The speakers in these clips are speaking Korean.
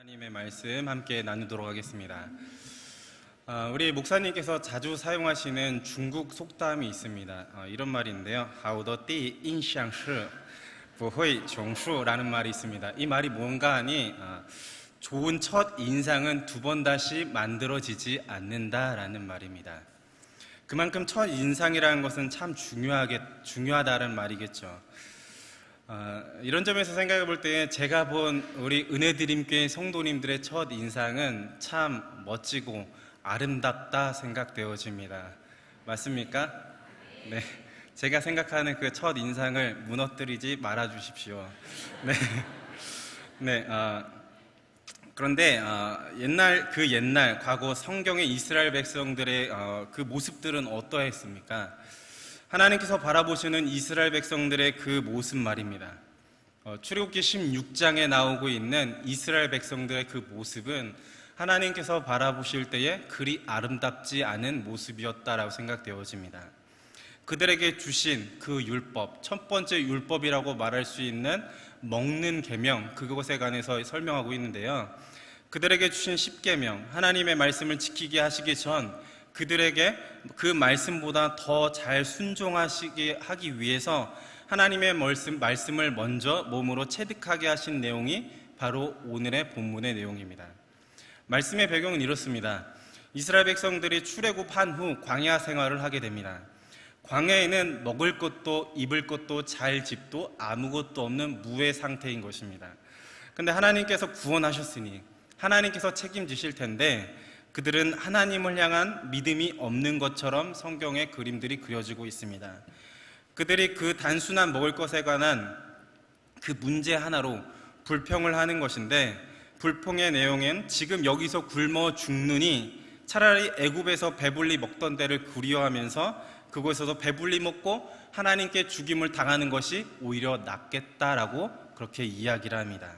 하나님의 말씀 함께 나누도록 하겠습니다. 우리 목사님께서 자주 사용하시는 중국 속담이 있습니다. 이런 말인데요. 好的第一印象是不会重复라는 말이 있습니다. 이 말이 뭔가 하니 좋은 첫 인상은 두 번 다시 만들어지지 않는다라는 말입니다. 그만큼 첫 인상이라는 것은 참 중요하다는 말이겠죠. 이런 점에서 생각해 볼 때 제가 본 우리 은혜드림교회 성도님들의 첫 인상은 참 멋지고 아름답다 생각되어집니다. 맞습니까? 네, 제가 생각하는 그 첫 인상을 무너뜨리지 말아 주십시오. 네, 그런데 옛날 과거 성경의 이스라엘 백성들의 그 모습들은 어떠했습니까? 하나님께서 바라보시는 이스라엘 백성들의 그 모습 말입니다. 출애굽기 16장에 나오고 있는 이스라엘 백성들의 그 모습은 하나님께서 바라보실 때에 그리 아름답지 않은 모습이었다라고 생각되어집니다. 그들에게 주신 그 율법, 첫 번째 율법이라고 말할 수 있는 먹는 계명, 그것에 관해서 설명하고 있는데요. 그들에게 주신 10계명, 하나님의 말씀을 지키게 하시기 전 그들에게 그 말씀보다 더 잘 순종하시게 하기 위해서 하나님의 말씀을 먼저 몸으로 체득하게 하신 내용이 바로 오늘의 본문의 내용입니다. 말씀의 배경은 이렇습니다. 이스라엘 백성들이 출애굽한 후 광야 생활을 하게 됩니다. 광야에는 먹을 것도 입을 것도 잘 집도 아무것도 없는 무의 상태인 것입니다. 그런데 하나님께서 구원하셨으니 하나님께서 책임지실 텐데 그들은 하나님을 향한 믿음이 없는 것처럼 성경의 그림들이 그려지고 있습니다. 그들이 그 단순한 먹을 것에 관한 그 문제 하나로 불평을 하는 것인데, 불평의 내용은 지금 여기서 굶어 죽느니 차라리 애굽에서 배불리 먹던 데를 그리워하면서 그곳에서 배불리 먹고 하나님께 죽임을 당하는 것이 오히려 낫겠다라고 그렇게 이야기를 합니다.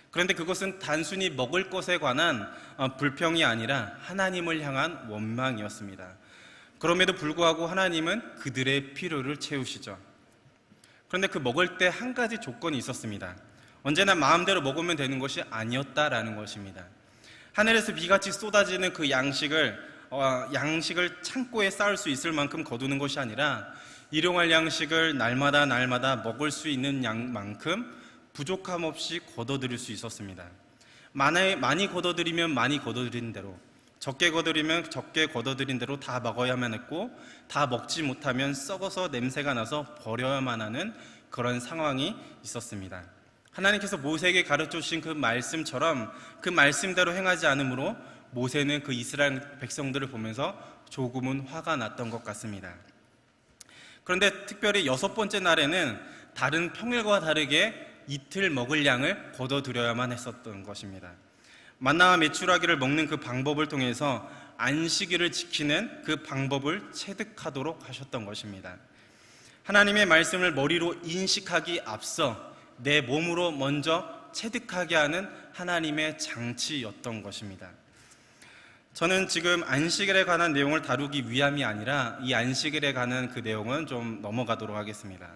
그런데 그것은 단순히 먹을 것에 관한 불평이 아니라 하나님을 향한 원망이었습니다. 그럼에도 불구하고 하나님은 그들의 필요를 채우시죠. 그런데 그 먹을 때 한 가지 조건이 있었습니다. 언제나 마음대로 먹으면 되는 것이 아니었다라는 것입니다. 하늘에서 비같이 쏟아지는 그 양식을 창고에 쌓을 수 있을 만큼 거두는 것이 아니라 일용할 양식을 날마다 먹을 수 있는 양만큼 부족함 없이 거둬들일 수 있었습니다. 많이 거둬들이면 많이 거둬들인 대로, 적게 거둬들이면 적게 거둬들인 대로 다 먹어야만 했고, 다 먹지 못하면 썩어서 냄새가 나서 버려야만 하는 그런 상황이 있었습니다. 하나님께서 모세에게 가르쳐 주신 그 말씀처럼 그 말씀대로 행하지 않으므로 모세는 그 이스라엘 백성들을 보면서 조금은 화가 났던 것 같습니다. 그런데 특별히 6번째 날에는 다른 평일과 다르게 이틀 먹을 양을 거둬들여야만 했었던 것입니다. 만나와 메추라기를 먹는 그 방법을 통해서 안식일을 지키는 그 방법을 체득하도록 하셨던 것입니다. 하나님의 말씀을 머리로 인식하기 앞서 내 몸으로 먼저 체득하게 하는 하나님의 장치였던 것입니다. 저는 지금 안식일에 관한 내용을 다루기 위함이 아니라 이 안식일에 관한 그 내용은 좀 넘어가도록 하겠습니다.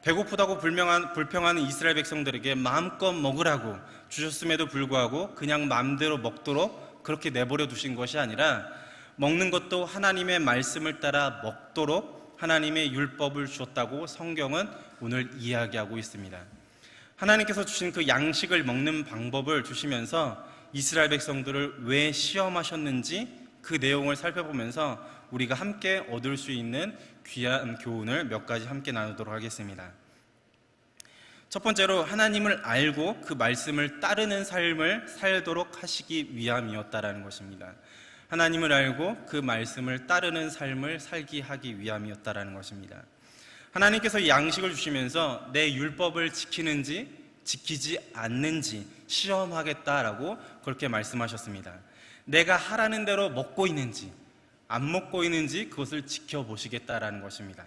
배고프다고 불평하는 이스라엘 백성들에게 마음껏 먹으라고 주셨음에도 불구하고 그냥 마음대로 먹도록 그렇게 내버려 두신 것이 아니라 먹는 것도 하나님의 말씀을 따라 먹도록 하나님의 율법을 주셨다고 성경은 오늘 이야기하고 있습니다. 하나님께서 주신 그 양식을 먹는 방법을 주시면서 이스라엘 백성들을 왜 시험하셨는지 그 내용을 살펴보면서 우리가 함께 얻을 수 있는 귀한 교훈을 몇 가지 함께 나누도록 하겠습니다. 첫 번째로 하나님을 알고 그 말씀을 따르는 삶을 살도록 하시기 위함이었다라는 것입니다. 하나님을 알고 그 말씀을 따르는 삶을 살게 하기 위함이었다라는 것입니다. 하나님께서 양식을 주시면서 내 율법을 지키는지 지키지 않는지 시험하겠다라고 그렇게 말씀하셨습니다. 내가 하라는 대로 먹고 있는지 안 먹고 있는지 그것을 지켜보시겠다라는 것입니다.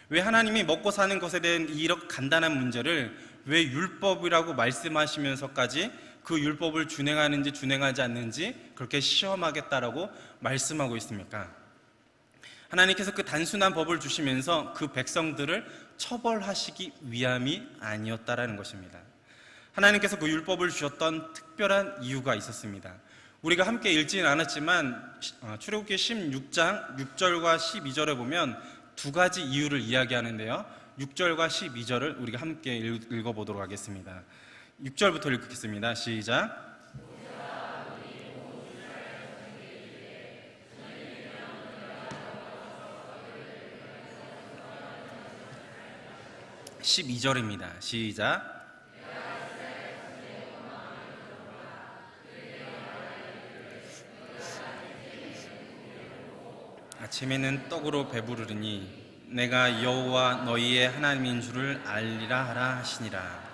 왜 하나님이 먹고 사는 것에 대한 이렇게 간단한 문제를 왜 율법이라고 말씀하시면서까지 그 율법을 준행하는지 준행하지 않는지 그렇게 시험하겠다라고 말씀하고 있습니까? 하나님께서 그 단순한 법을 주시면서 그 백성들을 처벌하시기 위함이 아니었다라는 것입니다. 하나님께서 그 율법을 주셨던 특별한 이유가 있었습니다. 우리가 함께 읽지는 않았지만 출애굽기 16장 6절과 12절에 보면 두 가지 이유를 이야기하는데요. 6절과 12절을 우리가 함께 읽어보도록 하겠습니다. 6절부터 읽겠습니다. 시작. (12절입니다) 시작. 아침에는 떡으로 배부르리니 내가 여호와 너희의 하나님인 줄을 알리라 하라 하시니라.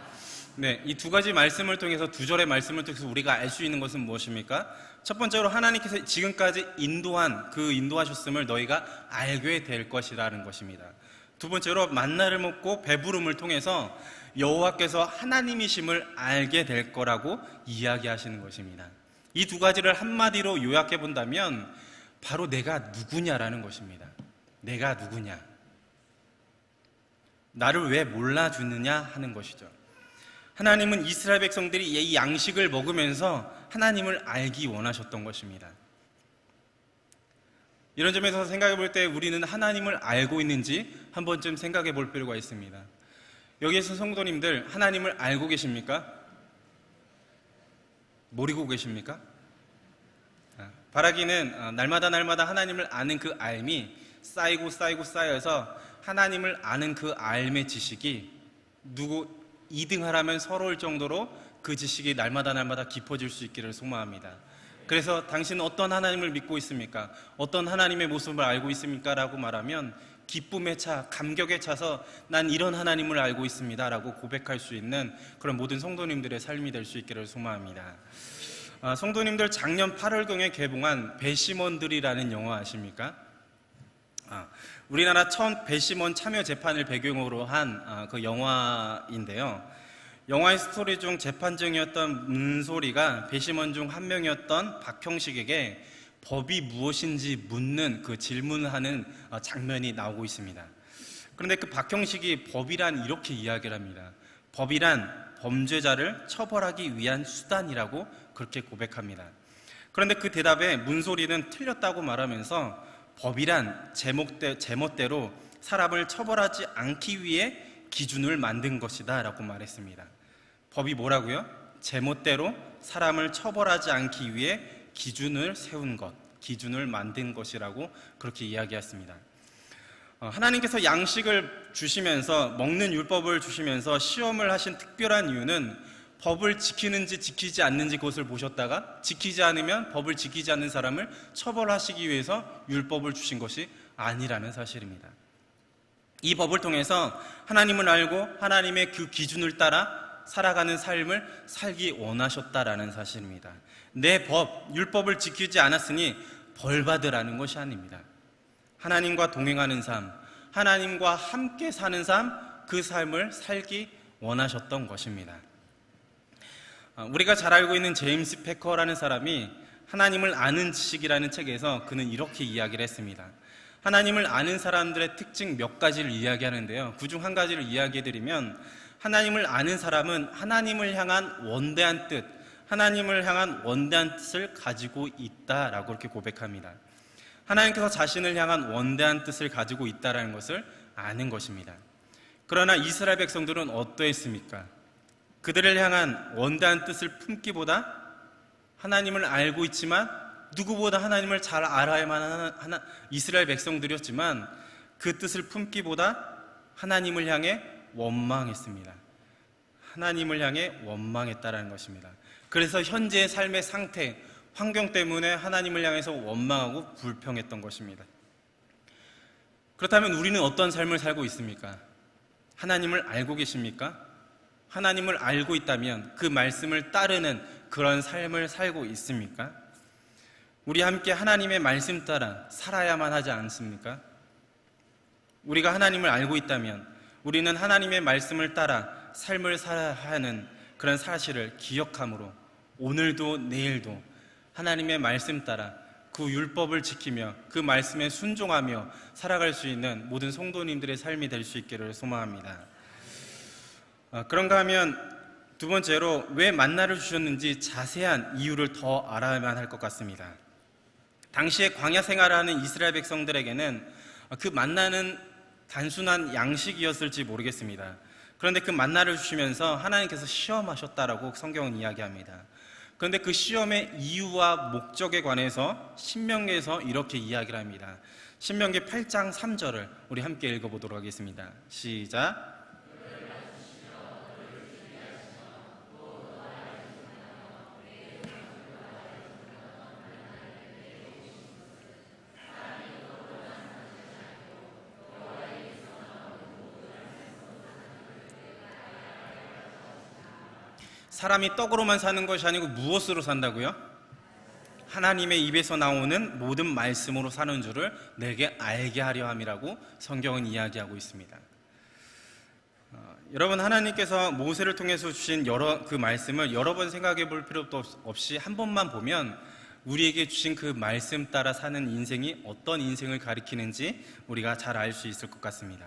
네, 이 두 가지 말씀을 통해서, 두 절의 말씀을 통해서 우리가 알 수 있는 것은 무엇입니까? 첫 번째로 하나님께서 지금까지 인도하셨음을 너희가 알게 될 것이라는 것입니다. 두 번째로 만나를 먹고 배부름을 통해서 여호와께서 하나님이심을 알게 될 거라고 이야기하시는 것입니다. 이 두 가지를 한마디로 요약해 본다면 바로 내가 누구냐라는 것입니다. 내가 누구냐, 나를 왜 몰라주느냐 하는 것이죠. 하나님은 이스라엘 백성들이 이 양식을 먹으면서 하나님을 알기 원하셨던 것입니다. 이런 점에서 생각해 볼 때 우리는 하나님을 알고 있는지 한 번쯤 생각해 볼 필요가 있습니다. 여기에서 성도님들 하나님을 알고 계십니까? 모르고 계십니까? 바라기는 날마다 하나님을 아는 그 알미 쌓여서 하나님을 아는 그 알의 지식이 2등하라면 서러울 정도로 그 지식이 날마다 깊어질 수 있기를 소망합니다. 그래서 당신은 어떤 하나님을 믿고 있습니까? 어떤 하나님의 모습을 알고 있습니까? 라고 말하면 기쁨에 차, 감격에 차서 난 이런 하나님을 알고 있습니다 라고 고백할 수 있는 그런 모든 성도님들의 삶이 될 수 있기를 소망합니다. 성도님들, 작년 8월경에 개봉한 배심원들이라는 영화 아십니까? 우리나라 첫 배심원 참여 재판을 배경으로 한 그 영화인데요. 영화의 스토리 중 재판 중이었던 문소리가 배심원 중 한 명이었던 박형식에게 법이 무엇인지 묻는 그 질문하는 장면이 나오고 있습니다. 그런데 그 박형식이 법이란 이렇게 이야기를 합니다. 법이란 범죄자를 처벌하기 위한 수단이라고 그렇게 고백합니다. 그런데 그 대답에 문소리는 틀렸다고 말하면서 법이란 제멋대로 사람을 처벌하지 않기 위해 기준을 만든 것이다 라고 말했습니다. 법이 뭐라고요? 제멋대로 사람을 처벌하지 않기 위해 기준을 세운 것, 기준을 만든 것이라고 그렇게 이야기했습니다. 하나님께서 양식을 주시면서, 먹는 율법을 주시면서 시험을 하신 특별한 이유는 법을 지키는지 지키지 않는지 그것을 보셨다가 지키지 않으면 법을 지키지 않는 사람을 처벌하시기 위해서 율법을 주신 것이 아니라는 사실입니다. 이 법을 통해서 하나님을 알고 하나님의 그 기준을 따라 살아가는 삶을 살기 원하셨다라는 사실입니다. 내 법, 율법을 지키지 않았으니 벌받으라는 것이 아닙니다. 하나님과 동행하는 삶, 하나님과 함께 사는 삶, 그 삶을 살기 원하셨던 것입니다. 우리가 잘 알고 있는 제임스 패커라는 사람이 하나님을 아는 지식이라는 책에서 그는 이렇게 이야기를 했습니다. 하나님을 아는 사람들의 특징 몇 가지를 이야기하는데요. 그중 한 가지를 이야기해드리면, 하나님을 아는 사람은 하나님을 향한 원대한 뜻, 하나님을 향한 원대한 뜻을 가지고 있다라고 그렇게 고백합니다. 하나님께서 자신을 향한 원대한 뜻을 가지고 있다라는 것을 아는 것입니다. 그러나 이스라엘 백성들은 어떠했습니까? 그들을 향한 원대한 뜻을 품기보다 하나님을 알고 있지만 누구보다 하나님을 잘 알아야만 하는 이스라엘 백성들이었지만 그 뜻을 품기보다 하나님을 향해 원망했습니다. 하나님을 향해 원망했다라는 것입니다. 그래서 현재의 삶의 상태, 환경 때문에 하나님을 향해서 원망하고 불평했던 것입니다. 그렇다면 우리는 어떤 삶을 살고 있습니까? 하나님을 알고 계십니까? 하나님을 알고 있다면 그 말씀을 따르는 그런 삶을 살고 있습니까? 우리 함께 하나님의 말씀 따라 살아야만 하지 않습니까? 우리가 하나님을 알고 있다면 우리는 하나님의 말씀을 따라 삶을 살아야 하는 그런 사실을 기억함으로 오늘도 내일도 하나님의 말씀 따라 그 율법을 지키며 그 말씀에 순종하며 살아갈 수 있는 모든 성도님들의 삶이 될 수 있기를 소망합니다. 그런가 하면 두 번째로 왜 만나를 주셨는지 자세한 이유를 더 알아야만 할 것 같습니다. 당시에 광야 생활하는 이스라엘 백성들에게는 그 만나는 단순한 양식이었을지 모르겠습니다. 그런데 그 만나를 주시면서 하나님께서 시험하셨다라고 성경은 이야기합니다. 그런데 그 시험의 이유와 목적에 관해서 신명기에서 이렇게 이야기를 합니다. 신명기 8장 3절을 우리 함께 읽어보도록 하겠습니다. 시작. 사람이 떡으로만 사는 것이 아니고 무엇으로 산다고요? 하나님의 입에서 나오는 모든 말씀으로 사는 줄을 내게 알게 하려 함이라고 성경은 이야기하고 있습니다. 여러분, 하나님께서 모세를 통해서 주신 그 말씀을 여러 번 생각해 볼 필요도 없이 한 번만 보면 우리에게 주신 그 말씀 따라 사는 인생이 어떤 인생을 가리키는지 우리가 잘 알 수 있을 것 같습니다.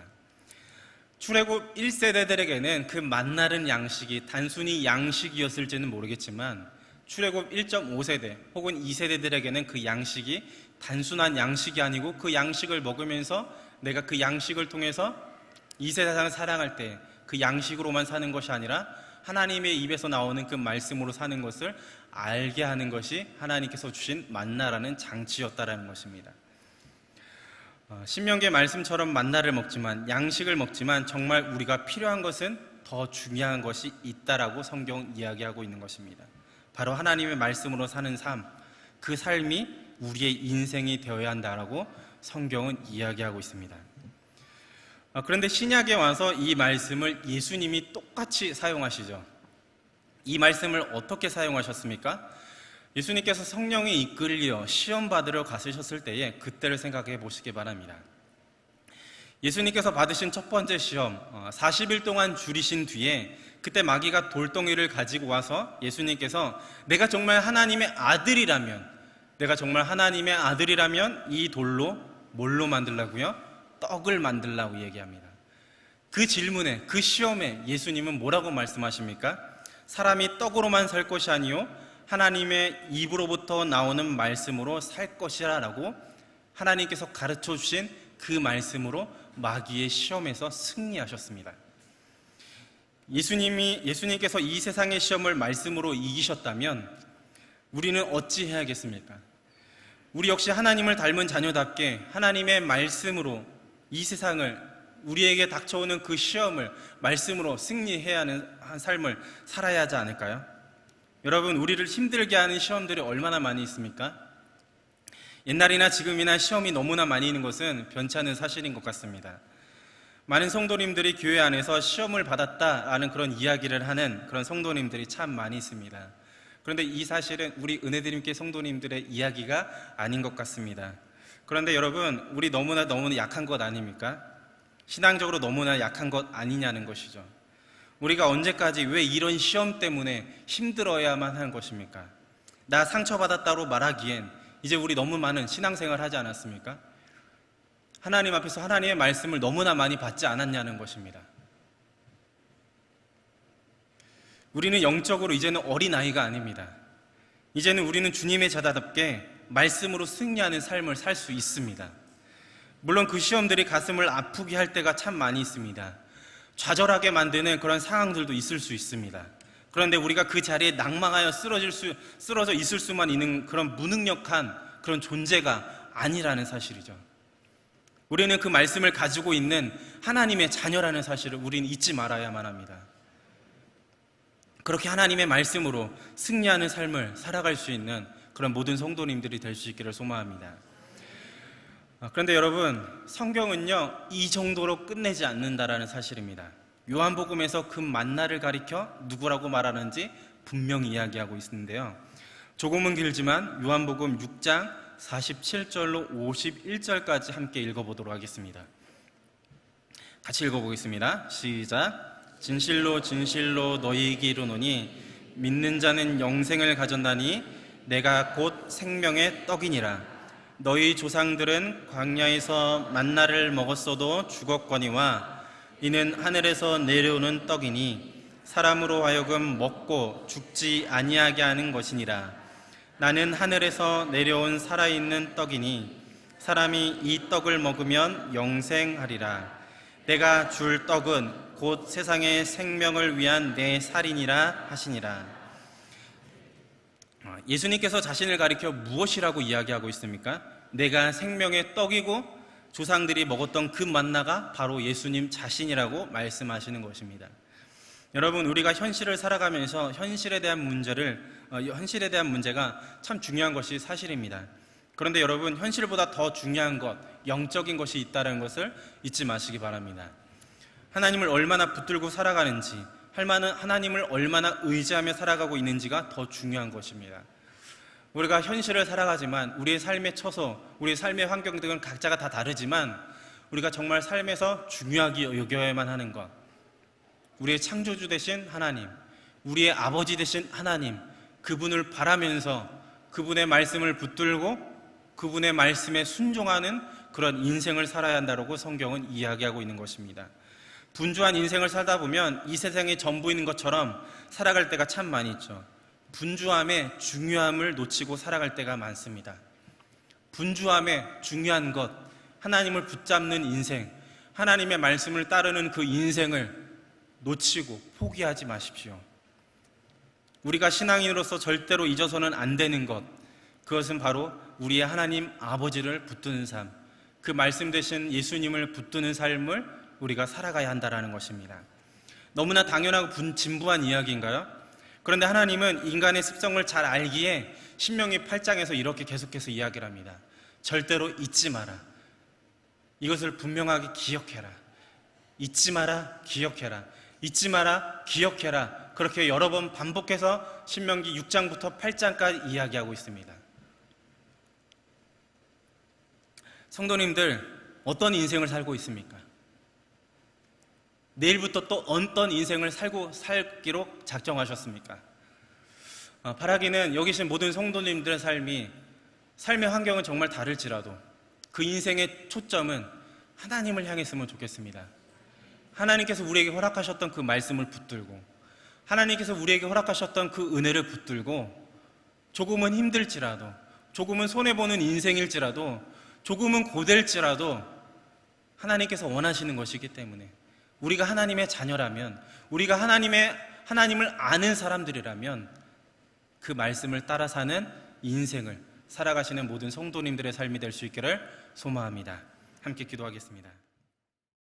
출애굽 1세대들에게는 그 만나는 양식이 단순히 양식이었을지는 모르겠지만 출애굽 1.5세대 혹은 2세대들에게는 그 양식이 단순한 양식이 아니고 그 양식을 먹으면서 내가 그 양식을 통해서 이 세상을 사랑할 때 그 양식으로만 사는 것이 아니라 하나님의 입에서 나오는 그 말씀으로 사는 것을 알게 하는 것이 하나님께서 주신 만나라는 장치였다라는 것입니다. 신명기의 말씀처럼 만나를 먹지만 양식을 먹지만 정말 우리가 필요한 것은 더 중요한 것이 있다라고 성경은 이야기하고 있는 것입니다. 바로 하나님의 말씀으로 사는 삶, 그 삶이 우리의 인생이 되어야 한다라고 성경은 이야기하고 있습니다. 그런데 신약에 와서 이 말씀을 예수님이 똑같이 사용하시죠. 이 말씀을 어떻게 사용하셨습니까? 예수님께서 성령에 이끌려 시험 받으러 가셨을 때에 그때를 생각해 보시기 바랍니다. 예수님께서 받으신 첫 번째 시험, 40일 동안 줄이신 뒤에 그때 마귀가 돌덩이를 가지고 와서 예수님께서 내가 정말 하나님의 아들이라면 이 돌로 뭘로 만들라고요? 떡을 만들라고 얘기합니다. 그 질문에, 그 시험에 예수님은 뭐라고 말씀하십니까? 사람이 떡으로만 살 것이 아니요 하나님의 입으로부터 나오는 말씀으로 살 것이라 라고 하나님께서 가르쳐 주신 그 말씀으로 마귀의 시험에서 승리하셨습니다. 예수님께서 이 세상의 시험을 말씀으로 이기셨다면 우리는 어찌 해야겠습니까? 우리 역시 하나님을 닮은 자녀답게 하나님의 말씀으로 이 세상을, 우리에게 닥쳐오는 그 시험을 말씀으로 승리해야 하는 삶을 살아야 하지 않을까요? 여러분, 우리를 힘들게 하는 시험들이 얼마나 많이 있습니까? 옛날이나 지금이나 시험이 너무나 많이 있는 것은 변치 않은 사실인 것 같습니다. 많은 성도님들이 교회 안에서 시험을 받았다라는 그런 이야기를 하는 그런 성도님들이 참 많이 있습니다. 그런데 이 사실은 우리 은혜드림교회 성도님들의 이야기가 아닌 것 같습니다. 그런데 여러분, 우리 너무나 약한 것 아닙니까? 신앙적으로 너무나 약한 것 아니냐는 것이죠. 우리가 언제까지 왜 이런 시험 때문에 힘들어야만 하는 것입니까? 나 상처받았다고 말하기엔 이제 우리 너무 많은 신앙생활 하지 않았습니까? 하나님 앞에서 하나님의 말씀을 너무나 많이 받지 않았냐는 것입니다. 우리는 영적으로 이제는 어린아이가 아닙니다. 이제는 우리는 주님의 자다답게 말씀으로 승리하는 삶을 살 수 있습니다. 물론 그 시험들이 가슴을 아프게 할 때가 참 많이 있습니다. 좌절하게 만드는 그런 상황들도 있을 수 있습니다. 그런데 우리가 그 자리에 낭망하여 쓰러져 있을 수만 있는 그런 무능력한 그런 존재가 아니라는 사실이죠. 우리는 그 말씀을 가지고 있는 하나님의 자녀라는 사실을 우리는 잊지 말아야만 합니다. 그렇게 하나님의 말씀으로 승리하는 삶을 살아갈 수 있는 그런 모든 성도님들이 될 수 있기를 소망합니다. 그런데 여러분, 성경은요 이 정도로 끝내지 않는다라는 사실입니다. 요한복음에서 그 만나를 가리켜 누구라고 말하는지 분명히 이야기하고 있는데요, 조금은 길지만 요한복음 6장 47절로 51절까지 함께 읽어보도록 하겠습니다. 같이 읽어보겠습니다. 시작. 진실로 진실로 너희에게 이르노니 믿는 자는 영생을 가졌나니 내가 곧 생명의 떡이니라. 너희 조상들은 광야에서 만나를 먹었어도 죽었거니와 이는 하늘에서 내려오는 떡이니 사람으로 하여금 먹고 죽지 아니하게 하는 것이니라. 나는 하늘에서 내려온 살아있는 떡이니 사람이 이 떡을 먹으면 영생하리라. 내가 줄 떡은 곧 세상의 생명을 위한 내 살이니라 하시니라. 예수님께서 자신을 가리켜 무엇이라고 이야기하고 있습니까? 내가 생명의 떡이고 조상들이 먹었던 그 만나가 바로 예수님 자신이라고 말씀하시는 것입니다. 여러분, 우리가 현실을 살아가면서 현실에 대한 문제가 참 중요한 것이 사실입니다. 그런데 여러분, 현실보다 더 중요한 것, 영적인 것이 있다는 것을 잊지 마시기 바랍니다. 하나님을 얼마나 붙들고 살아가는지, 하나님을 얼마나 의지하며 살아가고 있는지가 더 중요한 것입니다. 우리가 현실을 살아가지만 우리의 삶의 처소, 우리의 삶의 환경들은 각자가 다 다르지만 우리가 정말 삶에서 중요하게 여겨야만 하는 것, 우리의 창조주 되신 하나님, 우리의 아버지 되신 하나님, 그분을 바라면서 그분의 말씀을 붙들고 그분의 말씀에 순종하는 그런 인생을 살아야 한다고 성경은 이야기하고 있는 것입니다. 분주한 인생을 살다 보면 이 세상에 전부인 것처럼 살아갈 때가 참 많이 있죠. 분주함의 중요함을 놓치고 살아갈 때가 많습니다. 분주함의 중요한 것, 하나님을 붙잡는 인생, 하나님의 말씀을 따르는 그 인생을 놓치고 포기하지 마십시오. 우리가 신앙인으로서 절대로 잊어서는 안 되는 것, 그것은 바로 우리의 하나님 아버지를 붙드는 삶, 그 말씀 되신 예수님을 붙드는 삶을 우리가 살아가야 한다는 것입니다. 너무나 당연하고 진부한 이야기인가요? 그런데 하나님은 인간의 습성을 잘 알기에 신명기 8장에서 이렇게 계속해서 이야기를 합니다. 절대로 잊지 마라. 이것을 분명하게 기억해라. 잊지 마라, 기억해라. 잊지 마라, 기억해라. 그렇게 여러 번 반복해서 신명기 6장부터 8장까지 이야기하고 있습니다. 성도님들, 어떤 인생을 살고 있습니까? 내일부터 또 어떤 인생을 살기로 작정하셨습니까? 바라기는 여기 계신 모든 성도님들의 삶의 환경은 정말 다를지라도 그 인생의 초점은 하나님을 향했으면 좋겠습니다. 하나님께서 우리에게 허락하셨던 그 말씀을 붙들고, 하나님께서 우리에게 허락하셨던 그 은혜를 붙들고, 조금은 힘들지라도, 조금은 손해보는 인생일지라도, 조금은 고될지라도 하나님께서 원하시는 것이기 때문에, 우리가 하나님의 자녀라면, 우리가 하나님을 아는 사람들이라면 그 말씀을 따라 사는 인생을 살아가시는 모든 성도님들의 삶이 될 수 있기를 소망합니다. 함께 기도하겠습니다.